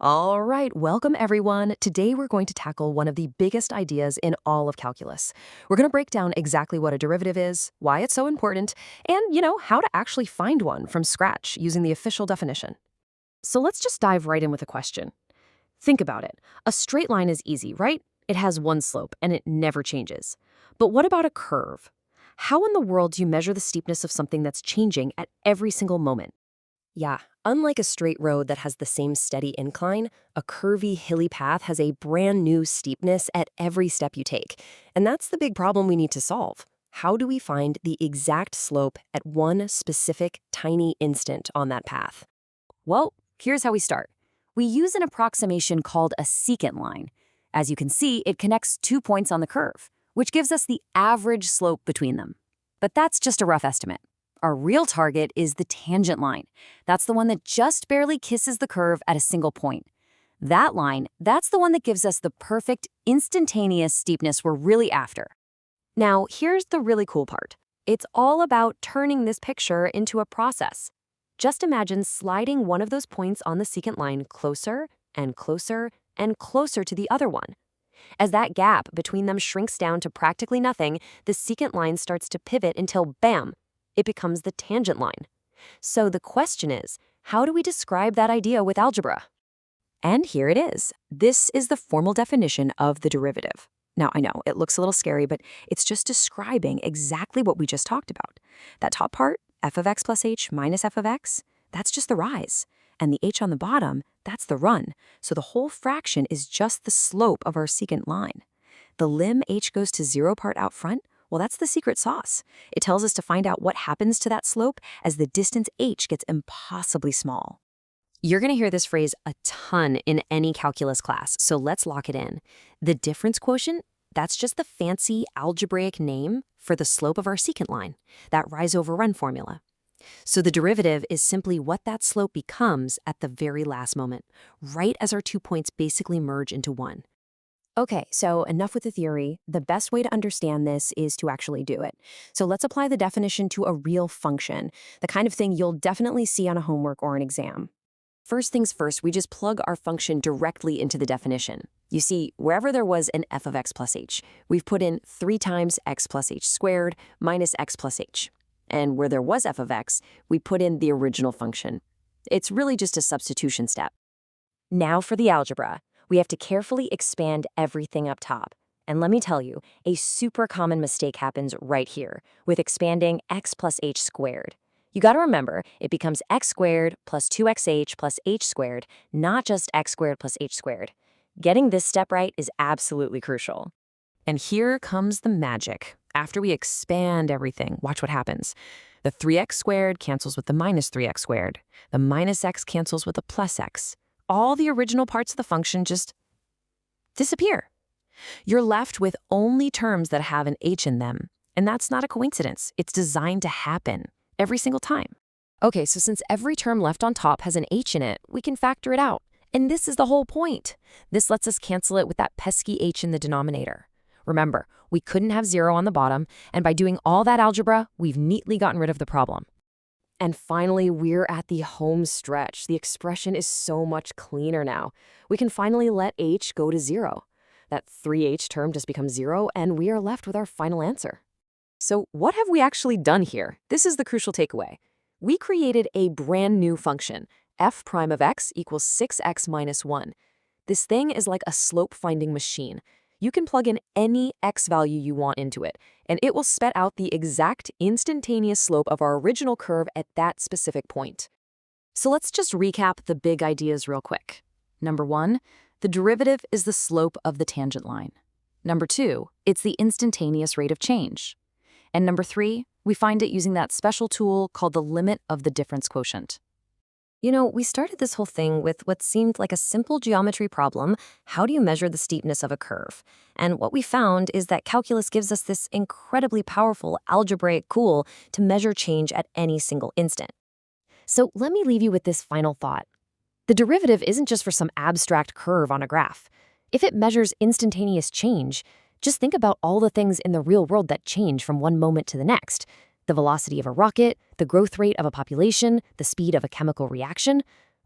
All right, welcome everyone. Today we're going to tackle one of the biggest ideas in all of calculus. We're going to break down exactly what a derivative is, why it's so important, and, how to actually find one from scratch using the official definition. So let's just dive right in with a question. Think about it. A straight line is easy, right? It has one slope and it never changes. But what about a curve? How in the world do you measure the steepness of something that's changing at every single moment? Yeah, unlike a straight road that has the same steady incline, a curvy, hilly path has a brand new steepness at every step you take. And that's the big problem we need to solve. How do we find the exact slope at one specific, tiny instant on that path? Well, here's how we start. We use an approximation called a secant line. As you can see, it connects 2 points on the curve, which gives us the average slope between them. But that's just a rough estimate. Our real target is the tangent line. That's the one that just barely kisses the curve at a single point. That line, that's the one that gives us the perfect, instantaneous steepness we're really after. Now, here's the really cool part. It's all about turning this picture into a process. Just imagine sliding one of those points on the secant line closer and closer and closer to the other one. As that gap between them shrinks down to practically nothing, the secant line starts to pivot until, bam, it becomes the tangent line. So the question is, how do we describe that idea with algebra? And here it is. This is the formal definition of the derivative. Now, I know it looks a little scary, but it's just describing exactly what we just talked about. That top part, f of x plus h minus f of x, that's just the rise. And the h on the bottom, that's the run. So the whole fraction is just the slope of our secant line. The lim h goes to 0 part out front, well, that's the secret sauce. It tells us to find out what happens to that slope as the distance h gets impossibly small. You're going to hear this phrase a ton in any calculus class, so let's lock it in. The difference quotient, that's just the fancy algebraic name for the slope of our secant line, that rise over run formula. So the derivative is simply what that slope becomes at the very last moment, right as our 2 points basically merge into one. Okay, so enough with the theory. The best way to understand this is to actually do it. So let's apply the definition to a real function, the kind of thing you'll definitely see on a homework or an exam. First things first, we just plug our function directly into the definition. You see, wherever there was an f of x plus h, we've put in 3 times x plus h squared minus x plus h. And where there was f of x, we put in the original function. It's really just a substitution step. Now for the algebra. We have to carefully expand everything up top. And let me tell you, a super common mistake happens right here with expanding x plus h squared. You got to remember, it becomes x squared plus 2xh plus h squared, not just x squared plus h squared. Getting this step right is absolutely crucial. And here comes the magic. After we expand everything, watch what happens. The 3x squared cancels with the minus 3x squared. The minus x cancels with the plus x. All the original parts of the function just disappear. You're left with only terms that have an h in them. And that's not a coincidence. It's designed to happen every single time. Okay, so since every term left on top has an h in it, we can factor it out. And this is the whole point. This lets us cancel it with that pesky h in the denominator. Remember, we couldn't have 0 on the bottom, and by doing all that algebra, we've neatly gotten rid of the problem. And finally, we're at the home stretch. The expression is so much cleaner now. We can finally let h go to 0. That 3h term just becomes 0, and we are left with our final answer. So what have we actually done here? This is the crucial takeaway. We created a brand new function, f prime of x equals 6x minus 1. This thing is like a slope-finding machine. You can plug in any x value you want into it, and it will spit out the exact instantaneous slope of our original curve at that specific point. So let's just recap the big ideas real quick. Number 1, the derivative is the slope of the tangent line. Number 2, it's the instantaneous rate of change. And number 3, we find it using that special tool called the limit of the difference quotient. We started this whole thing with what seemed like a simple geometry problem. How do you measure the steepness of a curve? And what we found is that calculus gives us this incredibly powerful algebraic tool to measure change at any single instant. So let me leave you with this final thought. The derivative isn't just for some abstract curve on a graph. If it measures instantaneous change, just think about all the things in the real world that change from one moment to the next. The velocity of a rocket, the growth rate of a population, the speed of a chemical reaction.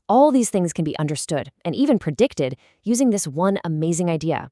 All these things can be understood and even predicted using this one amazing idea.